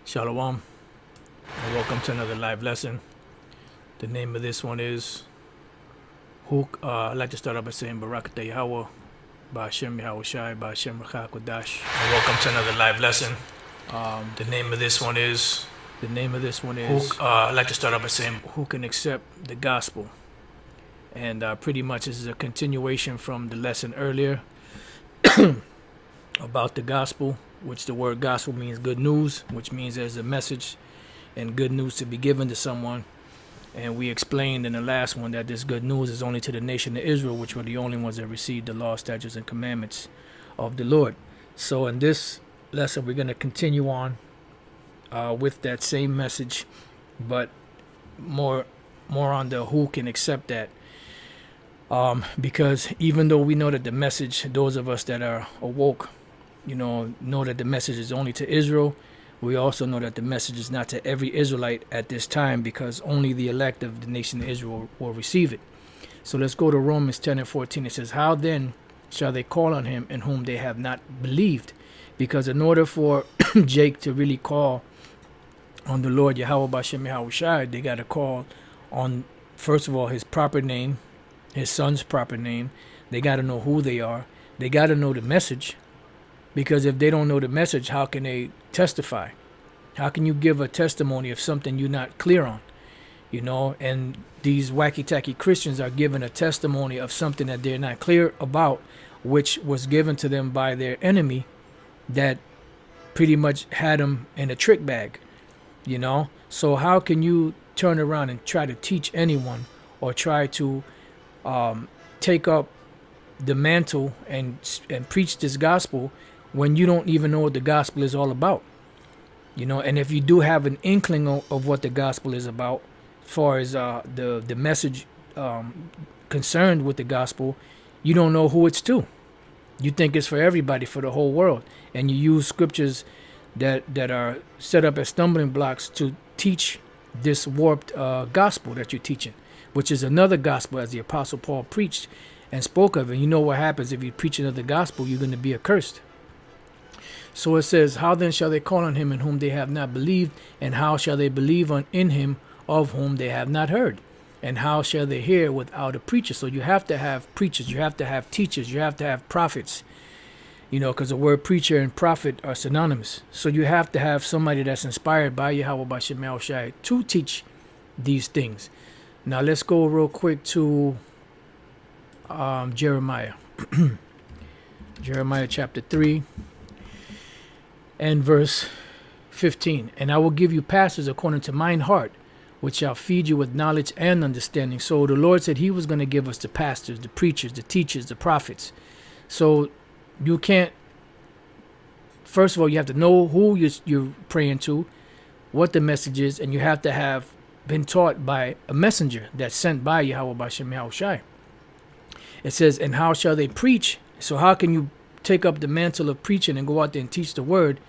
Shalom, and welcome to another live lesson. The name of this one is Huk. I'd like to start off by saying Barakatah Yahweh, Ba'ashem Yahweh Shai, Ba'ashem Rachak Kodash, and welcome to another live lesson. The name of this one is Huk. I'd like to start off by saying who can accept the gospel, and pretty much this is a continuation from the lesson earlier about the gospel, which the word gospel means good news, which means there's a message and good news to be given to someone. And we explained in the last one that this good news is only to the nation of Israel, which were the only ones that received the law, statutes, and commandments of the Lord. So in this lesson, we're going to continue on with that same message, but more on the who can accept that. Because even though we know that the message, those of us that are awoke, know that the message is only to Israel, we also know that the message is not to every Israelite at this time, because only the elect of the nation of Israel will receive it. So let's go to Romans 10 and 14. It says, how then shall they call on him in whom they have not believed? Because in order for Jake to really call on the Lord Yahweh B'Shem Yahweh Shai, they got to call on, first of all, his proper name, his son's proper name. They got to know who they are. They got to know the message. Because if they don't know the message, how can they testify? How can you give a testimony of something you're not clear on? And these wacky-tacky Christians are giving a testimony of something that they're not clear about, which was given to them by their enemy that pretty much had them in a trick bag, So how can you turn around and try to teach anyone or try to take up the mantle and preach this gospel when you don't even know what the gospel is all about? And if you do have an inkling of what the gospel is about, as far as the message concerned with the gospel, you don't know who it's to. You think it's for everybody, for the whole world, and you use scriptures that are set up as stumbling blocks to teach this warped gospel that you're teaching, which is another gospel, as the Apostle Paul preached and spoke of. And you know what happens if you preach another gospel? You're going to be accursed. So it says, how then shall they call on him in whom they have not believed? And how shall they believe in him of whom they have not heard? And how shall they hear without a preacher? So you have to have preachers, you have to have teachers, you have to have prophets, because the word preacher and prophet are synonymous. So you have to have somebody that's inspired by Yahweh B'Shem Yahweh Shai to teach these things. Now let's go real quick to Jeremiah. Jeremiah chapter 3 and verse 15. And I will give you pastors according to mine heart, which shall feed you with knowledge and understanding. So the Lord said he was going to give us the pastors, the preachers, the teachers, the prophets. So you can't, first of all, you have to know who you're praying to, what the message is, and you have to have been taught by a messenger that's sent by Yahweh B'Shem Yahweh Shai. It says, and how shall they preach? So how can you take up the mantle of preaching and go out there and teach the word,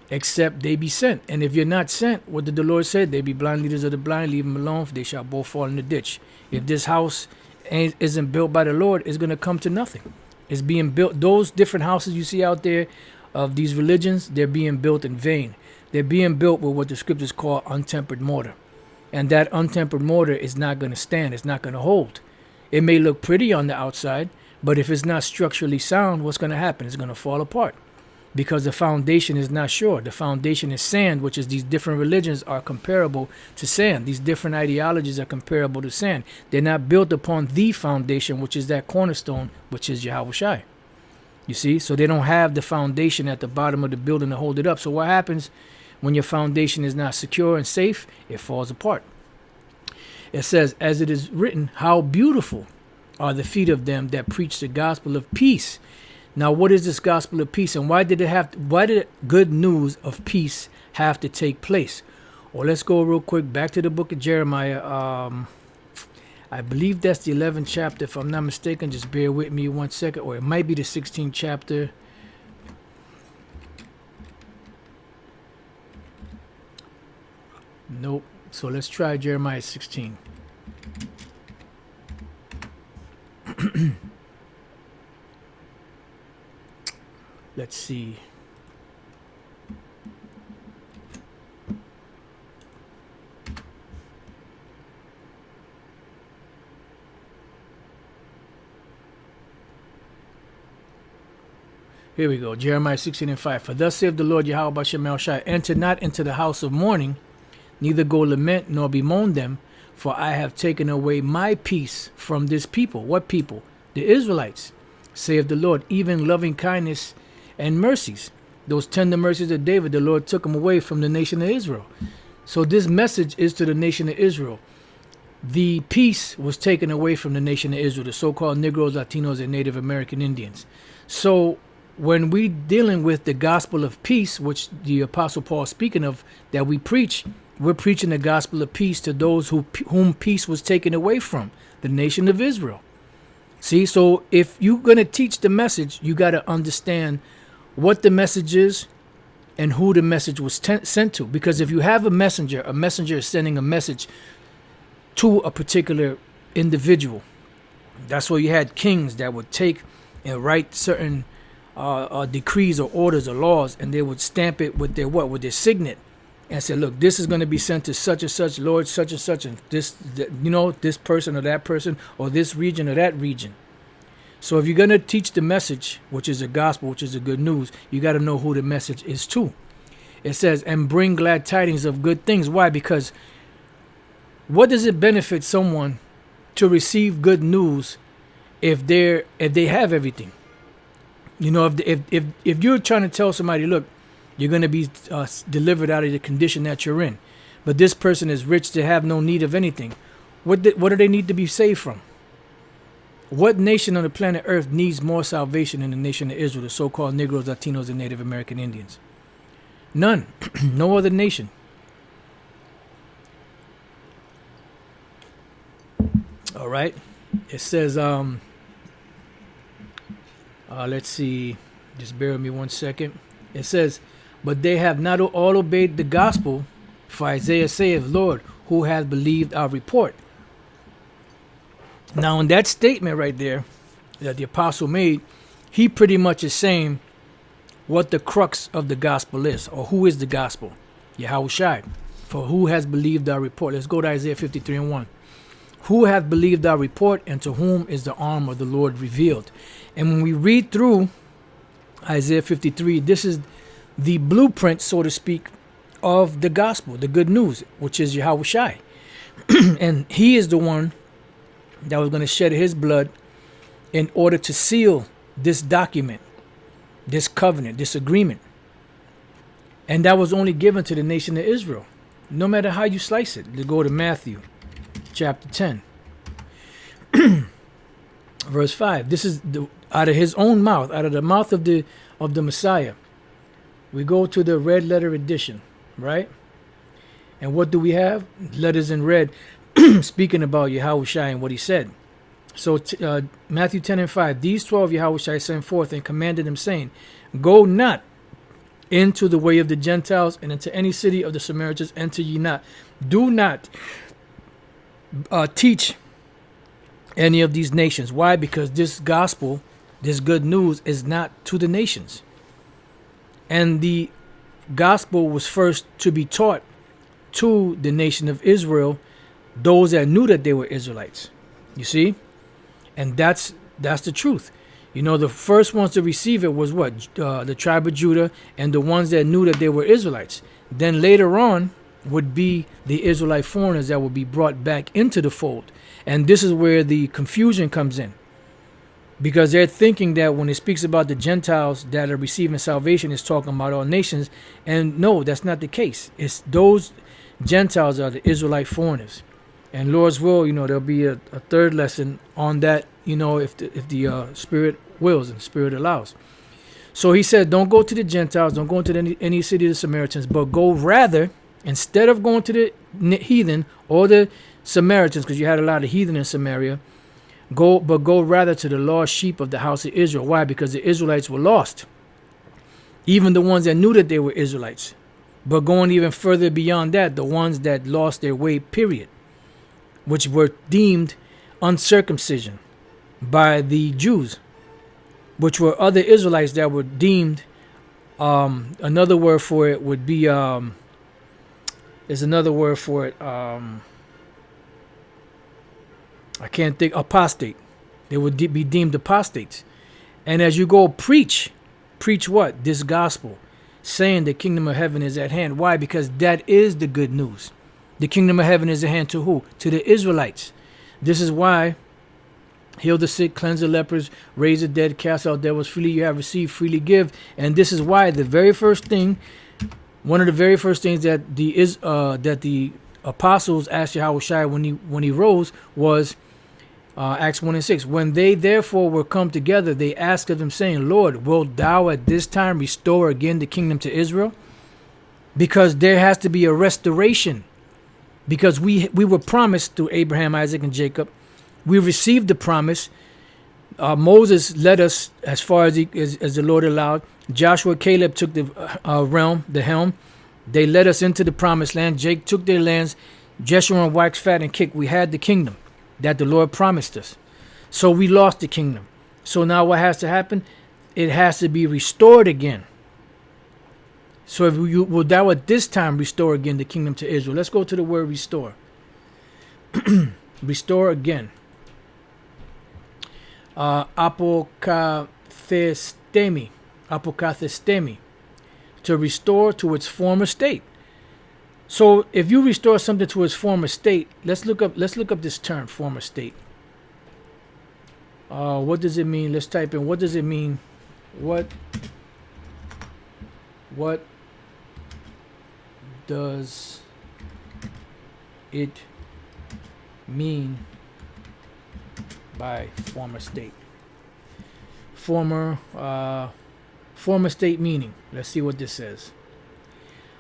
except they be sent? And if you're not sent, what did the Lord say? They be blind leaders of the blind, leave them alone, for they shall both fall in the ditch. If this house isn't built by the Lord, it's going to come to nothing. It's being built. Those different houses you see out there of these religions, they're being built in vain. They're being built with what the scriptures call untempered mortar. And that untempered mortar is not going to stand. It's not going to hold. It may look pretty on the outside, but if it's not structurally sound, what's going to happen? It's going to fall apart because the foundation is not sure. The foundation is sand, which is these different religions are comparable to sand. These different ideologies are comparable to sand. They're not built upon the foundation, which is that cornerstone, which is Yahweh Shai. You see? So they don't have the foundation at the bottom of the building to hold it up. So what happens when your foundation is not secure and safe? It falls apart. It says, as it is written, how beautiful are the feet of them that preach the gospel of peace. Now, what is this gospel of peace, and why did good news of peace have to take place? Well, let's go real quick back to the book of Jeremiah. I believe that's the 11th chapter, if I'm not mistaken. Just bear with me 1 second, or it might be the 16th chapter. Nope. So let's try Jeremiah 16. Let's see. Here we go. Jeremiah 16:5. For thus saith the Lord Yahweh Bashem El Shai, enter not into the house of mourning, neither go lament nor bemoan them, for I have taken away my peace from this people. What people? The Israelites, saith the Lord, even loving kindness and mercies. Those tender mercies of David, the Lord took them away from the nation of Israel. So this message is to the nation of Israel. The peace was taken away from the nation of Israel, the so-called Negroes, Latinos, and Native American Indians. So when we dealing with the gospel of peace, which the Apostle Paul is speaking of, that we preach, we're preaching the gospel of peace to those whom peace was taken away from, the nation of Israel. See, so if you're going to teach the message, you got to understand what the message is and who the message was sent to. Because if you have a messenger is sending a message to a particular individual. That's why you had kings that would take and write certain decrees or orders or laws, and they would stamp it with their with their signet, and say, look, this is going to be sent to such and such lord, such and this person or that person, or this region or that region. So if you're going to teach the message, which is the gospel, which is the good news, you got to know who the message is to. It says, and bring glad tidings of good things. Why? Because what does it benefit someone to receive good news if they have everything? You know, if you're trying to tell somebody, look, you're going to be delivered out of the condition that you're in, but this person is rich to have no need of anything, what do they need to be saved from? What nation on the planet Earth needs more salvation than the nation of Israel, the so-called Negroes, Latinos, and Native American Indians? None. No other nation. All right. It says, let's see. Just bear with me 1 second. It says, but they have not all obeyed the gospel, for Isaiah saith, Lord, who hath believed our report? Now, in that statement right there that the apostle made, he pretty much is saying what the crux of the gospel is, or who is the gospel? Yahushua. For who has believed our report? Let's go to Isaiah 53:1. Who hath believed our report, and to whom is the arm of the Lord revealed? And when we read through Isaiah 53, this is the blueprint, so to speak, of the gospel, the good news, which is Yahushua. And he is the one that was going to shed his blood in order to seal this document, this covenant, this agreement. And that was only given to the nation of Israel, no matter how you slice it. Let's go to Matthew chapter 10, verse 5. This is out of his own mouth, out of the mouth of the Messiah. We go to the red letter edition, right? And what do we have? Letters in red speaking about Yahushua and what he said. So Matthew 10:5, these 12 Yahushua sent forth and commanded them, saying, go not into the way of the Gentiles, and into any city of the Samaritans enter ye not. Do not teach any of these nations. Why? Because this gospel, this good news, is not to the nations. And the gospel was first to be taught to the nation of Israel, those that knew that they were Israelites. You see? And that's the truth. You know, the first ones to receive it was what? The tribe of Judah, and the ones that knew that they were Israelites. Then later on would be the Israelite foreigners that would be brought back into the fold. And this is where the confusion comes in. Because they're thinking that when it speaks about the Gentiles that are receiving salvation, it's talking about all nations. And no, that's not the case. It's those Gentiles are the Israelite foreigners. And Lord's will, you know, there'll be a third lesson on that, you know, if the Spirit wills and the Spirit allows. So he said, don't go to the Gentiles, don't go into any city of the Samaritans, but go rather, instead of going to the heathen or the Samaritans, because you had a lot of heathen in Samaria, go rather to the lost sheep of the house of Israel. Why? Because the Israelites were lost. Even the ones that knew that they were Israelites. But going even further beyond that, the ones that lost their way, period, which were deemed uncircumcision by the Jews, which were other Israelites that were deemed, another word for it would be, there's another word for it, I can't think, apostate. They would be deemed apostates. And as you go preach preach what? This gospel, saying the kingdom of heaven is at hand. Why? Because that is the good news. The kingdom of heaven is at hand to who? To the Israelites. This is why heal the sick, cleanse the lepers, raise the dead, cast out devils, freely you have received, freely give. And this is why the very first thing, one of the very first things that the apostles asked Yahushua when he rose was Acts 1:6. When they therefore were come together, they asked of him, saying, Lord, wilt thou at this time restore again the kingdom to Israel? Because there has to be a restoration. Because we were promised through Abraham, Isaac, and Jacob. We received the promise. Moses led us as far as the Lord allowed. Joshua, Caleb took the helm. They led us into the promised land. Jake took their lands. Jeshurun waxed fat and kicked. We had the kingdom that the Lord promised us. So we lost the kingdom. So now what has to happen? It has to be restored again. So if you will thou at this time restore again the kingdom to Israel. Let's go to the word restore. Restore again. Apokathestemi, to restore to its former state. So if you restore something to its former state, let's look up this term, former state. What does it mean? Let's type in, what does it mean? What does it mean by former state? Former state meaning. Let's see what this says.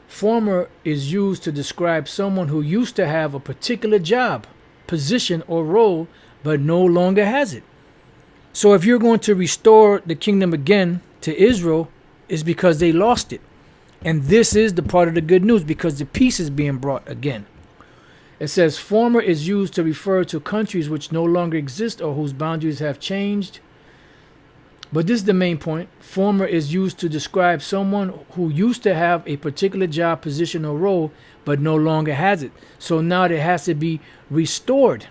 Former is used to describe someone who used to have a particular job, position, or role, but no longer has it. So if you're going to restore the kingdom again to Israel, it's because they lost it. And this is the part of the good news, because the peace is being brought again. It says former is used to refer to countries which no longer exist or whose boundaries have changed. But this is the main point. Former is used to describe someone who used to have a particular job, position, or role, but no longer has it. So now it has to be restored.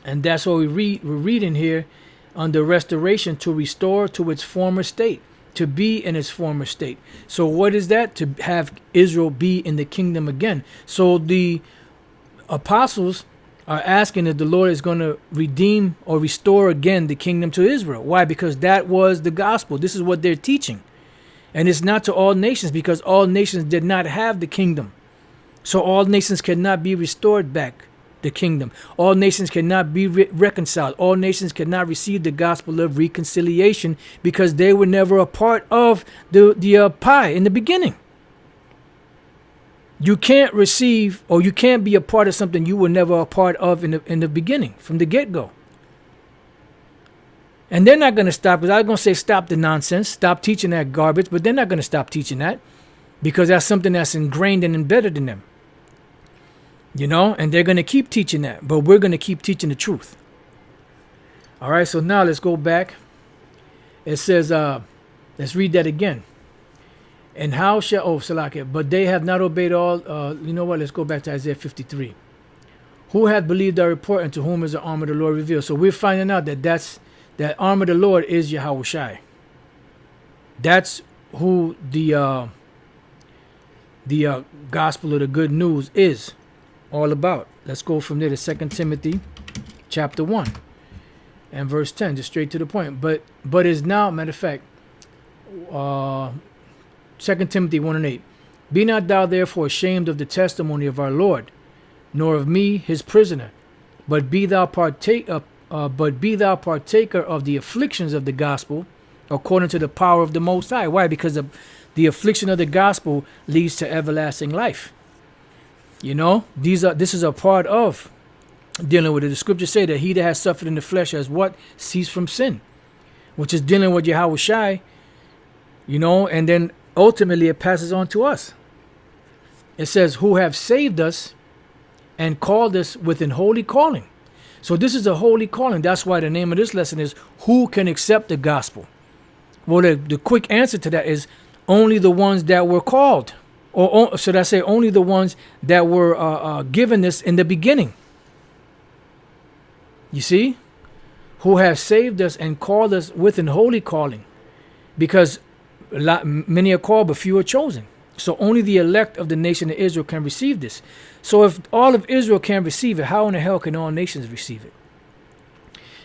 And that's what we're reading here under restoration, to restore to its former state, to be in its former state. So what is that? To have Israel be in the kingdom again. So the apostles are asking if the Lord is going to redeem or restore again the kingdom to Israel. Why? Because that was the gospel. This is what they're teaching. And it's not to all nations, because all nations did not have the kingdom. So all nations cannot be restored back the kingdom. All nations cannot be reconciled. All nations cannot receive the gospel of reconciliation, because they were never a part of the pie in the beginning. You can't receive, or you can't be a part of something you were never a part of in the beginning, from the get-go. And they're not going to stop, because I was going to say stop the nonsense, stop teaching that garbage, but they're not going to stop teaching that, because that's something that's ingrained and embedded in them. You know, and they're going to keep teaching that, but we're going to keep teaching the truth. All right, so now let's go back. It says, let's read that again. And how shall, Salakia, but they have not obeyed all, you know what, let's go back to Isaiah 53. Who hath believed our report, and to whom is the arm of the Lord revealed? So we're finding out that arm of the Lord is Yahushua. That's who the gospel of the good news is all about. Let's go from there to 2 Timothy chapter 1 and verse 10, just straight to the point. But is now, matter of fact, 2 Timothy 1 and 8. Be not thou therefore ashamed of the testimony of our Lord, nor of me his prisoner, but be thou partaker of the afflictions of the gospel, according to the power of the Most High. Why? Because the affliction of the gospel leads to everlasting life. You know, this is a part of dealing with it. The scriptures say that he that has suffered in the flesh has what? Ceased from sin, which is dealing with Yahushua, you know, and then ultimately it passes on to us. It says, who have saved us and called us with an holy calling. So this is a holy calling. That's why the name of this lesson is, who can accept the gospel? Well, the quick answer to that is only the ones that were called. Or should I say only the ones that were given this in the beginning. You see? Who have saved us and called us with an holy calling. Because many are called, but few are chosen. So only the elect of the nation of Israel can receive this. So if all of Israel can receive it, how in the hell can all nations receive it?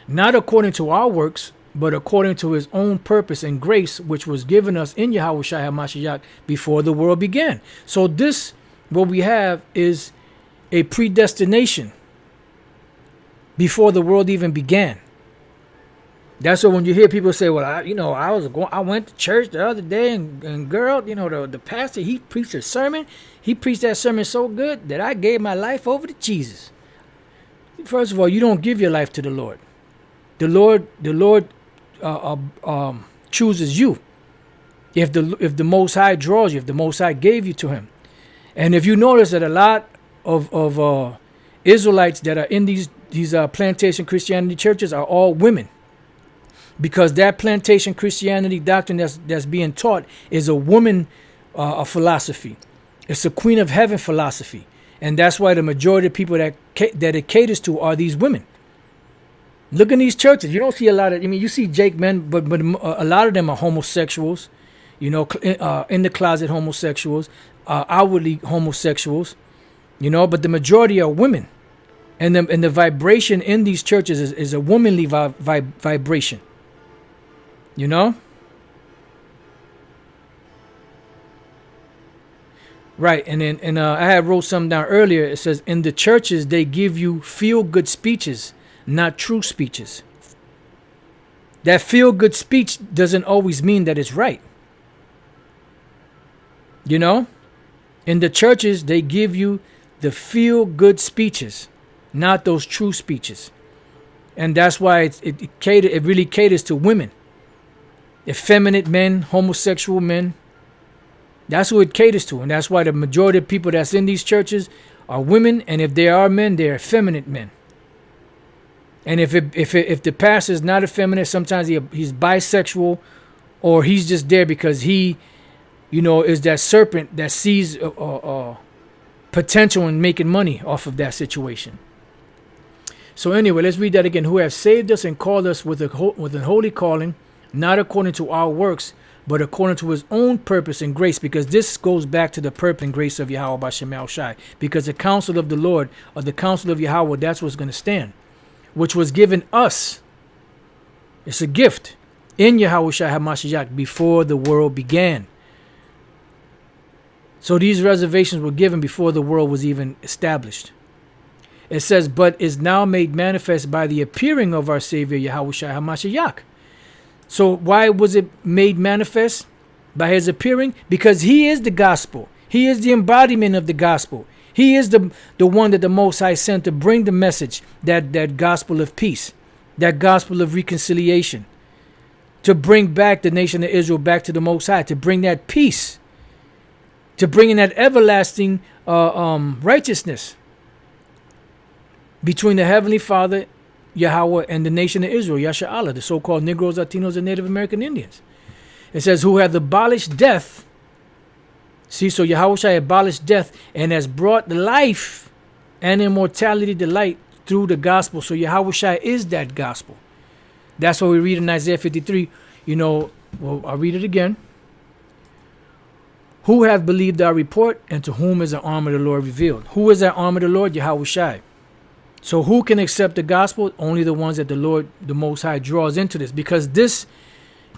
Not according to our works, but according to his own purpose and grace, which was given us in Yahushua HaMashiach before the world began. So this, what we have, is a predestination before the world even began. That's why when you hear people say, well, I went to church the other day and girl, the pastor, he preached a sermon. He preached that sermon so good that I gave my life over to Jesus. First of all, you don't give your life to the Lord. The Lord chooses you. If the Most High draws you, if the Most High gave you to him. And if you notice that a lot of Israelites that are in these plantation Christianity churches are all women. Because that plantation Christianity doctrine that's being taught is a woman philosophy. It's a Queen of Heaven philosophy. And that's why the majority of people that it caters to are these women. Look in these churches. You don't see a lot of, you see Jake men, but a lot of them are homosexuals, in the closet homosexuals, outwardly homosexuals, but the majority are women. And the vibration in these churches is a womanly vibration. Right, and I had wrote something down earlier. It says, in the churches, they give you feel-good speeches, not true speeches. That feel-good speech doesn't always mean that it's right. In the churches, they give you the feel-good speeches, not those true speeches. And that's why it really caters to women. Effeminate men, homosexual men. That's who it caters to. And that's why the majority of people that's in these churches are women. And if they are men, they're effeminate men. And if the pastor is not effeminate, sometimes he's bisexual, or he's just there because he, is that serpent that sees potential in making money off of that situation. So anyway, let's read that again. Who have saved us and called us with a holy calling, not according to our works, but according to his own purpose and grace, because this goes back to the purpose and grace of Yahweh B'Shem Yahushai. Because the counsel of the Lord, or the counsel of Yahweh, that's what's going to stand, which was given us. It's a gift in Yahushua HaMashiach before the world began. So these reservations were given before the world was even established. It says, but is now made manifest by the appearing of our Savior Yahushua HaMashiach. So why was it made manifest? By his appearing? Because he is the gospel. He is the embodiment of the gospel. He is the one that the Most High sent to bring the message, that gospel of peace, that gospel of reconciliation, to bring back the nation of Israel back to the Most High, to bring that peace, to bring in that everlasting righteousness between the Heavenly Father, Yahweh, and the nation of Israel, Yasha Allah, the so-called Negroes, Latinos, and Native American Indians. It says, who have abolished death. See, so Yahushua abolished death and has brought life and immortality to light through the gospel. So Yahushua is that gospel. That's what we read in Isaiah 53. I'll read it again. Who have believed our report, and to whom is the arm of the Lord revealed? Who is that arm of the Lord? Yahushua. So who can accept the gospel? Only the ones that the Lord, the Most High, draws into this. Because this,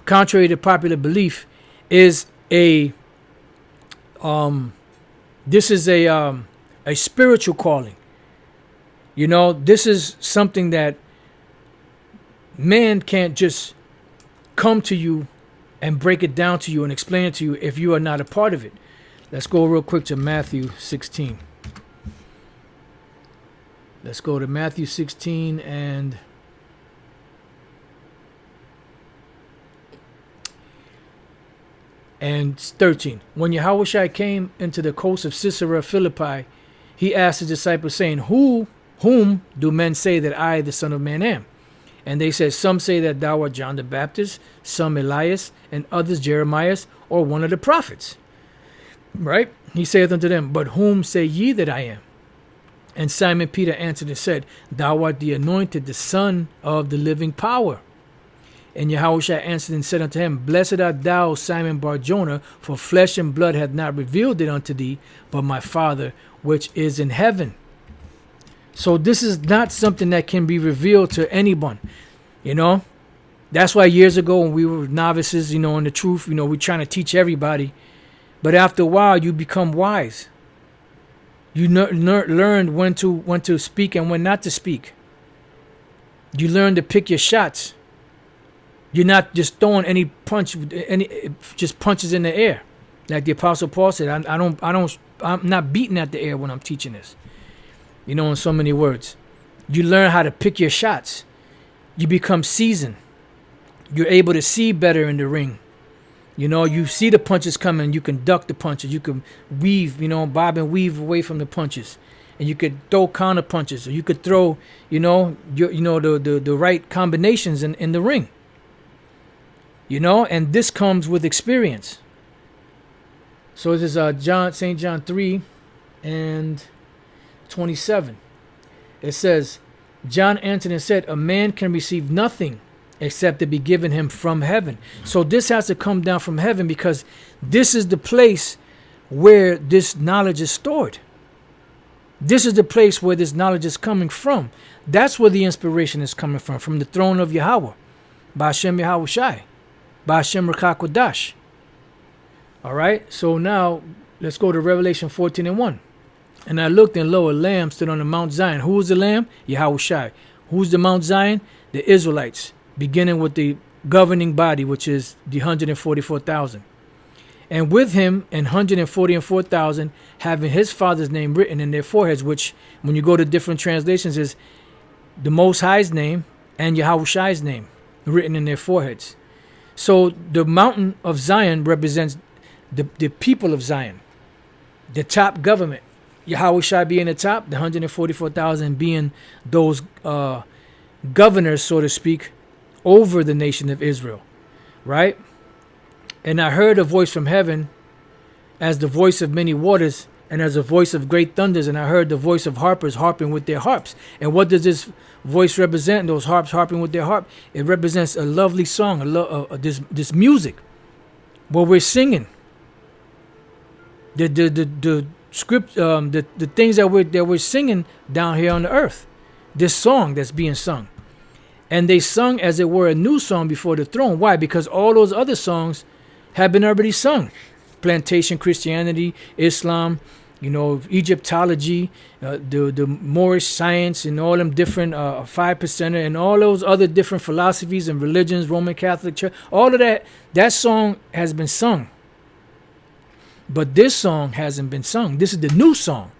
contrary to popular belief, is a spiritual calling. This is something that man can't just come to you and break it down to you and explain it to you if you are not a part of it. Let's go real quick to Matthew 16. Let's go to Matthew 16 and and 13. When Yahushua came into the coast of Caesarea Philippi, he asked his disciples, saying, Whom do men say that I, the Son of Man, am? And they said, Some say that thou art John the Baptist, some Elias, and others Jeremiah, or one of the prophets. Right? He saith unto them, But whom say ye that I am? And Simon Peter answered and said, Thou art the anointed, the Son of the living power. And Yahushua answered and said unto him, Blessed art thou, Simon Bar-Jonah, for flesh and blood hath not revealed it unto thee, but my Father which is in heaven. So this is not something that can be revealed to anyone, you know. That's why years ago when we were novices, you know, in the truth, you know, we're trying to teach everybody. But after a while, you become wise. You learn when to speak and when not to speak. You learn to pick your shots. You're not just throwing any just punches in the air, like the Apostle Paul said. I'm not beating at the air when I'm teaching this. You know, in so many words, you learn how to pick your shots. You become seasoned. You're able to see better in the ring. You know, you see the punches coming. You can duck the punches. You can weave, you know, bob and weave away from the punches. And you could throw counter punches. Or you could throw, you know, the right combinations in the ring. You know, and this comes with experience. So this is St. John 3 and 27. It says, John answered and said, a man can receive nothing except to be given him from heaven. So this has to come down from heaven, because this is the place where this knowledge is stored. This is the place where this knowledge is coming from. That's where the inspiration is coming from the throne of Yahweh, by Hashem Yahushai, by Hashem Rakakodash. All right, so now let's go to Revelation 14 and 1. And I looked, and lo, a lamb stood on the Mount Zion. Who is the lamb? Yahushai. Who's the Mount Zion? The Israelites, beginning with the governing body, which is the 144,000. And with him, 144,000, having his father's name written in their foreheads, which, when you go to different translations, is the Most High's name and Yahushai's name written in their foreheads. So the mountain of Zion represents the people of Zion, the top government. Yahushai being the top, the 144,000 being those governors, so to speak, over the nation of Israel, right? And I heard a voice from heaven as the voice of many waters and as a voice of great thunders. And I heard the voice of harpers harping with their harps. And what does this voice represent? Those harps harping with their harp. It represents a lovely song, this music where we're singing. The script, the things that we're singing down here on the earth. This song that's being sung. And they sung as it were a new song before the throne. Why? Because all those other songs have been already sung. Plantation Christianity, Islam, you know, Egyptology, the Moorish science, and all them different 5%er, and all those other different philosophies and religions, Roman Catholic Church, all of that song has been sung. But this song hasn't been sung. This is the new song.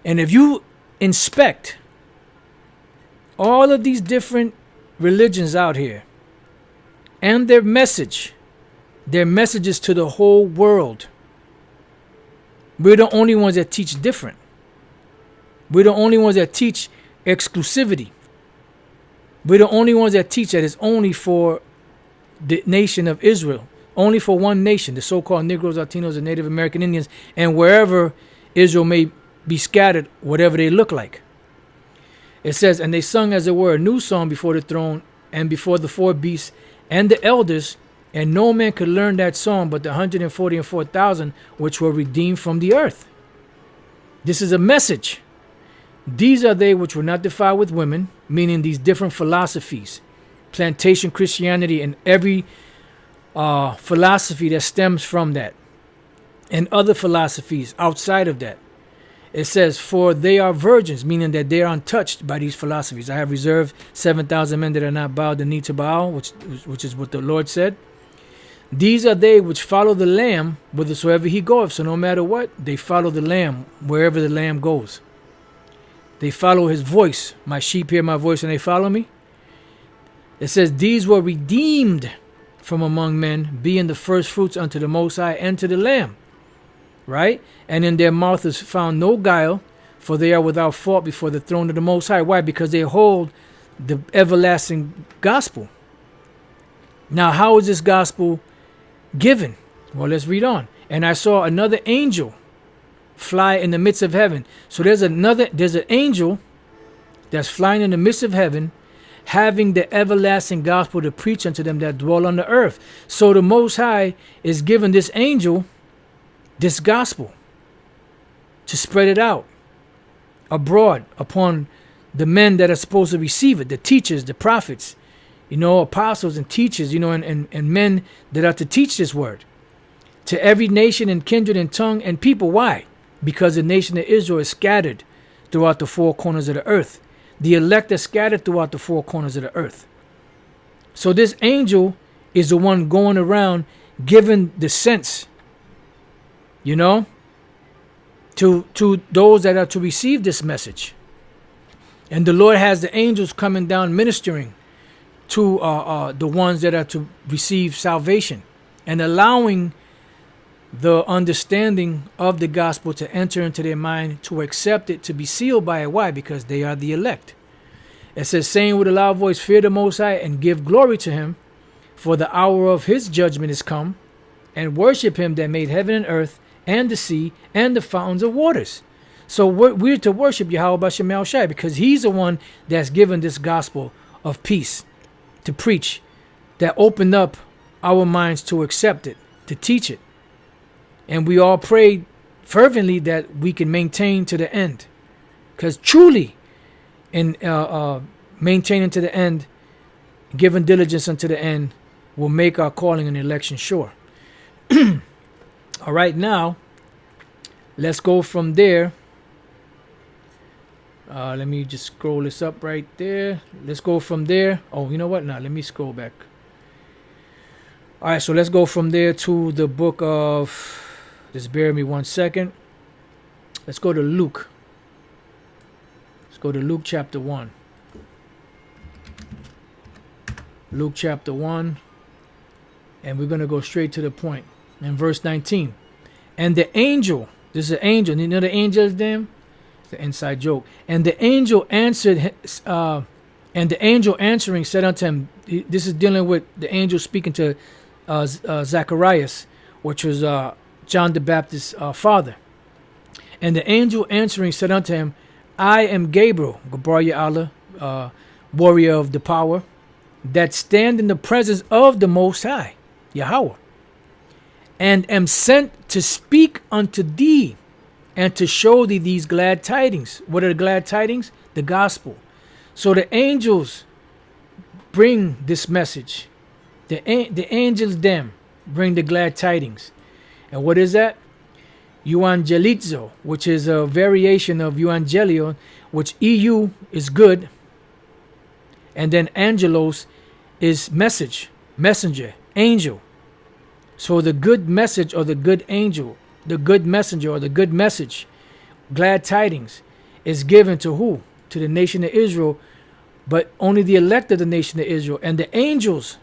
And if you inspect all of these different religions out here and their messages to the whole world, we're the only ones that teach different. We're the only ones that teach exclusivity. We're the only ones that teach that it's only for the nation of Israel, only for one nation, the so-called Negroes, Latinos, and Native American Indians, and wherever Israel may be scattered, whatever they look like. It says, and they sung as it were a new song before the throne and before the four beasts and the elders, and no man could learn that song but the 144,000 which were redeemed from the earth. This is a message. These are they which were not defiled with women, meaning these different philosophies, plantation Christianity, and every philosophy that stems from that, and other philosophies outside of that. It says, for they are virgins, meaning that they are untouched by these philosophies. I have reserved 7,000 men that are not bowed the knee to Baal, which is what the Lord said. These are they which follow the Lamb whithersoever he goeth. So no matter what, they follow the Lamb wherever the Lamb goes. They follow his voice. My sheep hear my voice and they follow me. It says, these were redeemed from among men, being the first fruits unto the Most High and to the Lamb. Right? And in their mouth is found no guile, for they are without fault before the throne of the Most High. Why? Because they hold the everlasting gospel. Now, how is this gospel given? Well, let's read on. And I saw another angel fly in the midst of heaven. So there's an angel that's flying in the midst of heaven, having the everlasting gospel to preach unto them that dwell on the earth. So the Most High is giving this angel this gospel to spread it out abroad upon the men that are supposed to receive it, the teachers, the prophets, apostles and teachers, and men that are to teach this word to every nation and kindred and tongue and people. Why? Because the nation of Israel is scattered throughout the four corners of the earth. The elect are scattered throughout the four corners of the earth. So this angel is the one going around giving the sense, to those that are to receive this message. And the Lord has the angels coming down ministering to the ones that are to receive salvation and allowing the understanding of the gospel to enter into their mind, to accept it, to be sealed by it. Why? Because they are the elect. It says, saying with a loud voice, fear the Most High and give glory to him, for the hour of his judgment is come, and worship him that made heaven and earth and the sea and the fountains of waters. So we're to worship Yahweh B'Shem El Shai because he's the one that's given this gospel of peace to preach, that opened up our minds to accept it, to teach it. And we all pray fervently that we can maintain to the end. Because truly, in maintaining to the end, giving diligence unto the end, will make our calling and election sure. All right, now, let's go from there. Let me just scroll this up right there. Let's go from there. Oh, you know what? Now, let me scroll back. All right, so let's go from there to the book of... Just bear with me 1 second. Let's go to Luke. Let's go to Luke chapter 1. Luke chapter 1. And we're going to go straight to the point. In verse 19. And the angel, this is an angel. You know the angel's name? It's an inside joke. And the angel answered, and the angel answering said unto him, this is dealing with the angel speaking to Zacharias, which was John the Baptist's father. And the angel answering said unto him, I am Gabriel, Gabriel Allah, warrior of the power, that stand in the presence of the Most High, Yahweh, and am sent to speak unto thee and to show thee these glad tidings. What are the glad tidings? The gospel. So the angels bring this message. The angels them bring the glad tidings. And what is that? Euangelizo, which is a variation of euangelion, which EU is good, and then angelos is message, messenger, angel. So the good message or the good angel, the good messenger or the good message, glad tidings, is given to who? To the nation of Israel, but only the elect of the nation of Israel. And the angels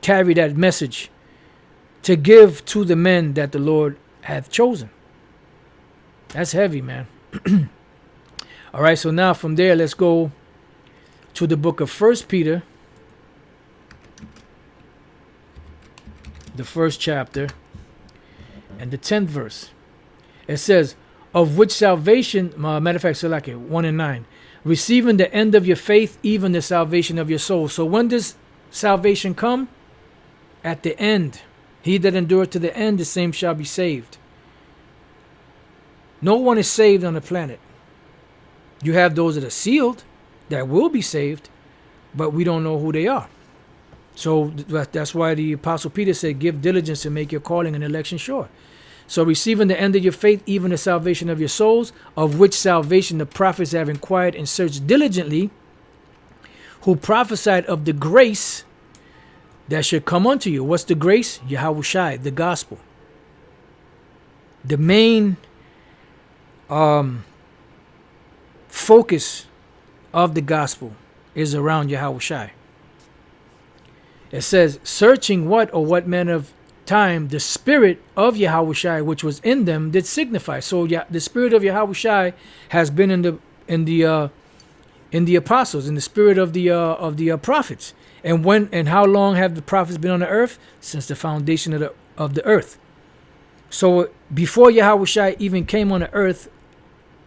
carry that message to give to the men that the Lord hath chosen. That's heavy, man. All right, so now from there, let's go to the book of 1 Peter, the 1st chapter, and the 10th verse. It says, of which salvation, matter of fact, Salaki, 1 and 9, receiving the end of your faith, even the salvation of your soul. So when does salvation come? At the end. He that endureth to the end, the same shall be saved. No one is saved on the planet. You have those that are sealed, that will be saved, but we don't know who they are. So that's why the Apostle Peter said, give diligence and make your calling and election sure. So receiving the end of your faith, even the salvation of your souls, of which salvation the prophets have inquired and searched diligently, who prophesied of the grace that should come unto you. What's the grace? Yahweh Shai, the gospel. The main focus of the gospel is around Yahweh Shai. It says, searching what or what manner of time the spirit of Yahweh Shai which was in them did signify. So the spirit of Yahweh Shai has been in the apostles, in the spirit of the prophets. And when and how long have the prophets been on the earth? Since the foundation of the earth. So before Yahweh Shai even came on the earth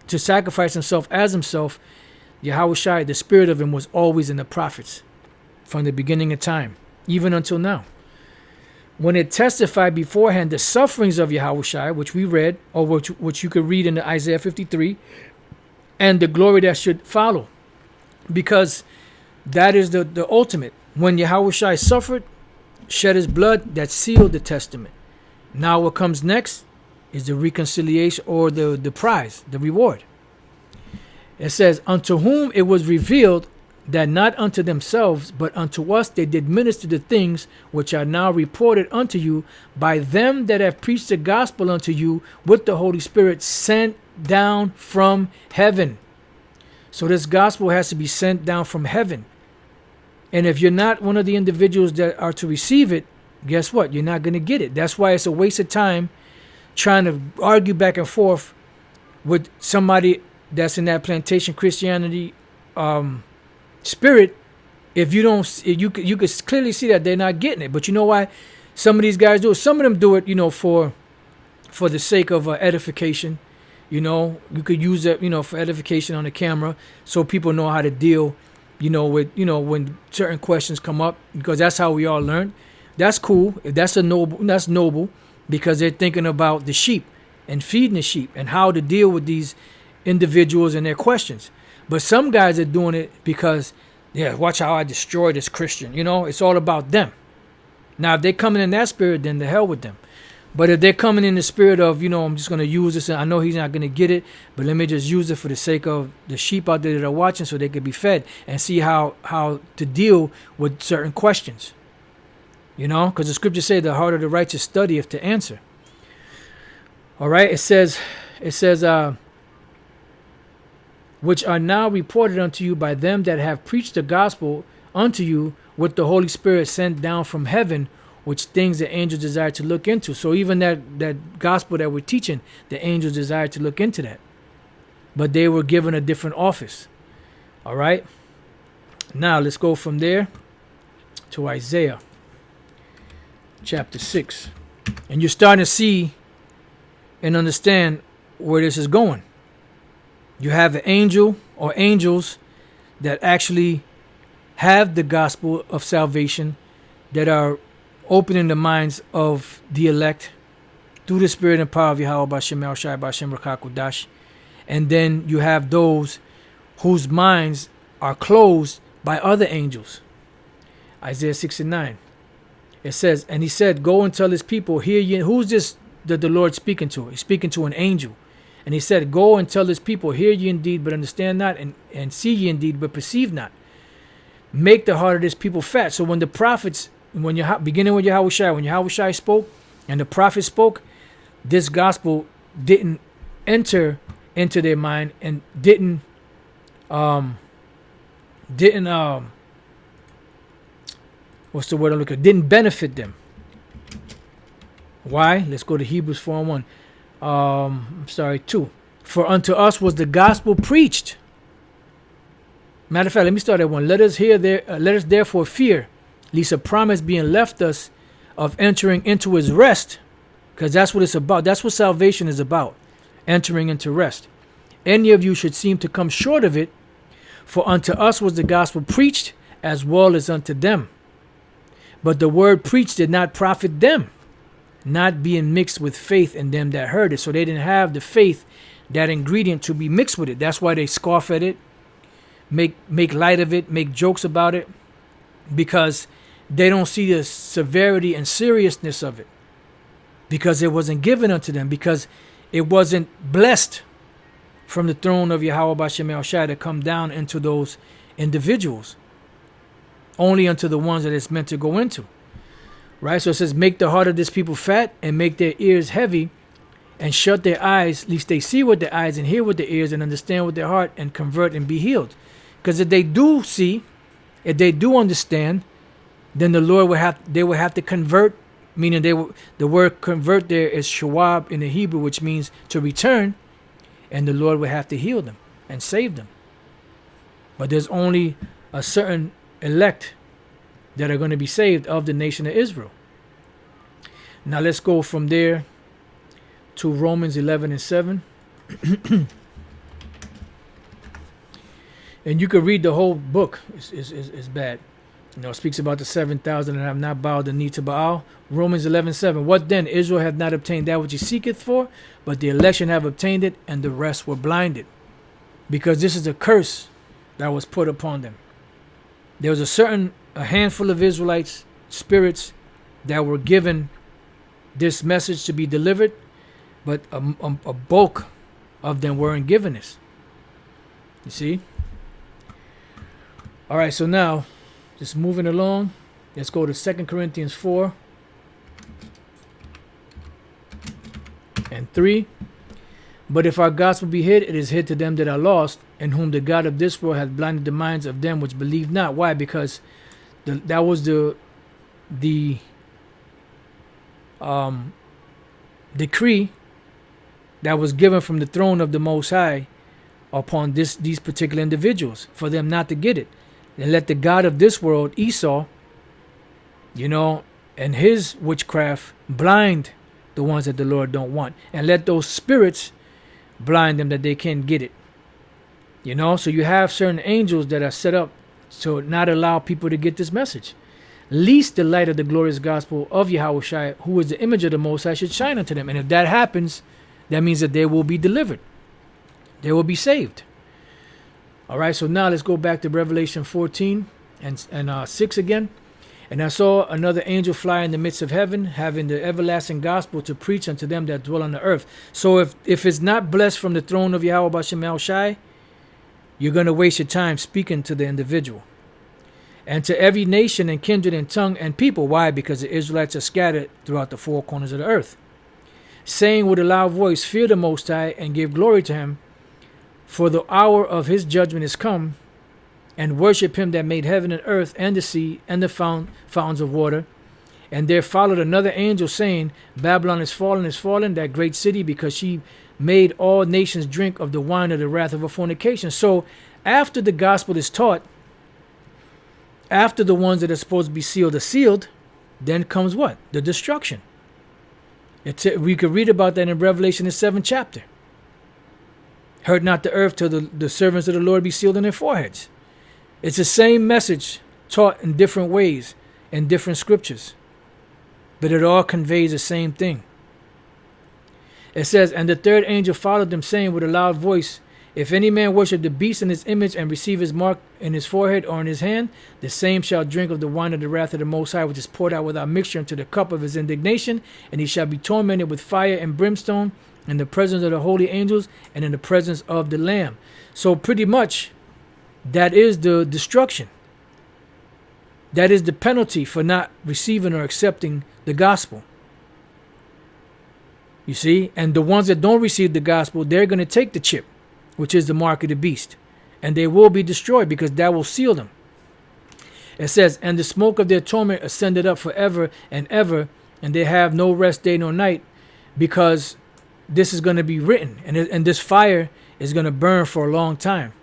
to sacrifice himself as himself, Yahushua, the spirit of him was always in the prophets from the beginning of time, even until now. When it testified beforehand the sufferings of Yahushua, which we read, or which you could read in the Isaiah 53, and the glory that should follow. Because that is the ultimate. When Yahushua suffered, shed his blood, that sealed the testament. Now what comes next is the reconciliation, or the prize, the reward. It says, unto whom it was revealed that not unto themselves, but unto us they did minister the things which are now reported unto you by them that have preached the gospel unto you with the Holy Spirit sent down from heaven. So this gospel has to be sent down from heaven. And if you're not one of the individuals that are to receive it, guess what? You're not going to get it. That's why it's a waste of time trying to argue back and forth with somebody that's in that plantation Christianity spirit. If you don't, you could clearly see that they're not getting it. But you know why some of these guys do it? Some of them do it, for the sake of edification. You could use it, for edification on the camera, so people know how to deal, with, when certain questions come up, because that's how we all learn. That's cool. That's noble, because they're thinking about the sheep and feeding the sheep and how to deal with these individuals and their questions. But some guys are doing it because, watch how I destroy this Christian. It's all about them. Now, if they're coming in that spirit, then the hell with them. But if they're coming in the spirit of, I'm just going to use this, and I know he's not going to get it, but let me just use it for the sake of the sheep out there that are watching, so they could be fed and see how to deal with certain questions. Because the scripture says the heart of the righteous studieth to answer. All right, it says, which are now reported unto you by them that have preached the gospel unto you with the Holy Spirit sent down from heaven, which things the angels desire to look into. So even that gospel that we're teaching, the angels desire to look into that. But they were given a different office. All right. Now let's go from there to Isaiah chapter 6. And you're starting to see and understand where this is going. You have an angel or angels that actually have the gospel of salvation, that are opening the minds of the elect through the spirit and power of Yahweh Bashem El Shai Bashem Rakakudash. And then you have those whose minds are closed by other angels. Isaiah 6:9. It says, and he said, go and tell his people, hear ye. Who's this that the Lord speaking to? He's speaking to an angel. And he said, go and tell his people, hear ye indeed, but understand not, and see ye indeed, but perceive not. Make the heart of this people fat. So when the prophets, beginning with Yahushua, when Yahushua spoke and the prophets spoke, this gospel didn't enter into their mind and didn't what's the word I'm looking for? Didn't benefit them. Why? Let's go to Hebrews 4:1. 2. For unto us was the gospel preached. Matter of fact, let me start at 1. Let us therefore fear, lest a promise being left us of entering into his rest, because that's what it's about. That's what salvation is about, entering into rest. Any of you should seem to come short of it, for unto us was the gospel preached, as well as unto them. But the word preached did not profit them, not being mixed with faith in them that heard it. So they didn't have the faith, that ingredient, to be mixed with it. That's why they scoff at it, make light of it, make jokes about it, because they don't see the severity and seriousness of it, because it wasn't given unto them, because it wasn't blessed from the throne of Yahweh Bashem El Shai to come down into those individuals, only unto the ones that it's meant to go into. Right? So it says, make the heart of this people fat, and make their ears heavy, and shut their eyes, lest they see with their eyes and hear with their ears and understand with their heart and convert and be healed. Because if they do see, if they do understand, then the Lord they will have to convert, meaning the word convert there is shawab in the Hebrew, which means to return, and the Lord will have to heal them and save them. But there's only a certain elect that are going to be saved of the nation of Israel. Now let's go from there to Romans 11:7. And you could read the whole book. It's bad. You know, it speaks about the 7,000 that have not bowed the knee to Baal. Romans 11:7. What then? Israel hath not obtained that which he seeketh for, but the election have obtained it, and the rest were blinded. Because this is a curse that was put upon them. There was a handful of Israelites, spirits, that were given this message to be delivered, but a bulk of them weren't given this. You see? All right, so now, just moving along, let's go to 2 Corinthians 4 and 3. But if our gospel be hid, it is hid to them that are lost, in whom the God of this world hath blinded the minds of them which believe not. Why? Because that was the decree that was given from the throne of the Most High upon these particular individuals, for them not to get it. And let the God of this world, Esau, and his witchcraft blind the ones that the Lord don't want. And let those spirits blind them that they can't get it. So you have certain angels that are set up to not allow people to get this message. Least the light of the glorious gospel of Yahushua, who is the image of the Most High, should shine unto them. And if that happens, that means that they will be delivered. They will be saved. All right, so now let's go back to Revelation 14 and 6 again. And I saw another angel fly in the midst of heaven, having the everlasting gospel to preach unto them that dwell on the earth. So if it's not blessed from the throne of Yahweh Bashem El Shai, you're going to waste your time speaking to the individual. And to every nation and kindred and tongue and people. Why? Because the Israelites are scattered throughout the four corners of the earth. Saying with a loud voice, fear the Most High and give glory to him, for the hour of his judgment is come, and worship him that made heaven and earth and the sea and the fountains of water. And there followed another angel saying, Babylon is fallen, that great city, because she made all nations drink of the wine of the wrath of her fornication. So after the gospel is taught, after the ones that are supposed to be sealed are sealed, then comes what? The destruction. We could read about that in Revelation, the 7th chapter. Hurt not the earth till the servants of the Lord be sealed in their foreheads. It's the same message taught in different ways in different scriptures, but it all conveys the same thing. It says, and the third angel followed them, saying with a loud voice, if any man worship the beast in his image and receive his mark in his forehead or in his hand, the same shall drink of the wine of the wrath of the Most High, which is poured out without mixture into the cup of his indignation, and he shall be tormented with fire and brimstone in the presence of the holy angels and in the presence of the Lamb. So pretty much, that is the destruction. That is the penalty for not receiving or accepting the gospel. You see? And the ones that don't receive the gospel, they're going to take the chip, which is the mark of the beast. And they will be destroyed, because that will seal them. It says, and the smoke of their torment ascended up forever and ever, and they have no rest day nor night, because this is going to be written. And this fire is going to burn for a long time.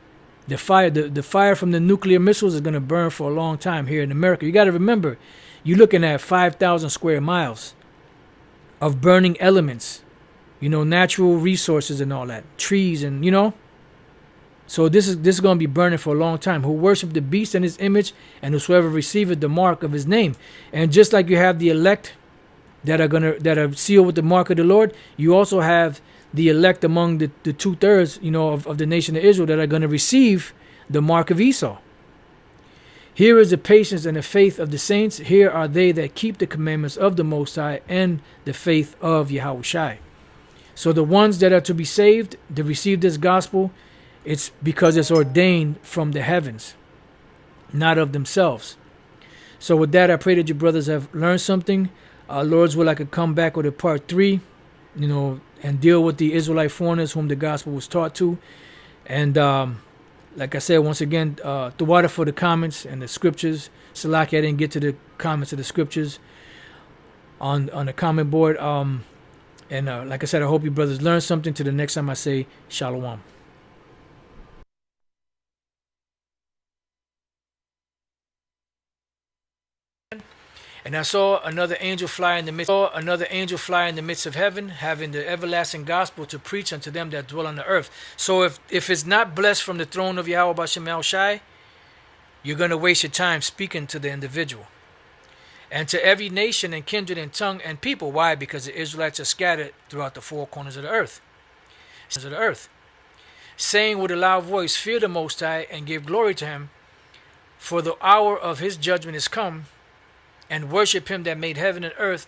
The fire from the nuclear missiles is going to burn for a long time here in America. You got to remember, you're looking at 5,000 square miles of burning elements, natural resources and all that, trees and, So this is going to be burning for a long time. Who worship the beast and his image, and whosoever receiveth the mark of his name. And just like you have the elect that are sealed with the mark of the Lord, you also have the elect among the 2/3, of the nation of Israel that are going to receive the mark of Esau. Here is the patience and the faith of the saints. Here are they that keep the commandments of the Most High and the faith of Yahushua. So the ones that are to be saved, to receive this gospel, it's because it's ordained from the heavens, not of themselves. So with that, I pray that you brothers have learned something. Lord's will, I could come back with a part 3, and deal with the Israelite foreigners whom the gospel was taught to. And like I said, once again, the water for the comments and the scriptures. Salaki, I didn't get to the comments of the scriptures on the comment board. And like I said, I hope you brothers learn something. Till the next time I say Shalom. And I saw another angel fly in the midst of heaven, having the everlasting gospel to preach unto them that dwell on the earth. So if it's not blessed from the throne of Yahweh Bashem El Shai, you're going to waste your time speaking to the individual. And to every nation and kindred and tongue and people. Why? Because the Israelites are scattered throughout the four corners of the earth. Saying with a loud voice, fear the Most High and give glory to him, for the hour of his judgment is come, and worship him that made heaven and earth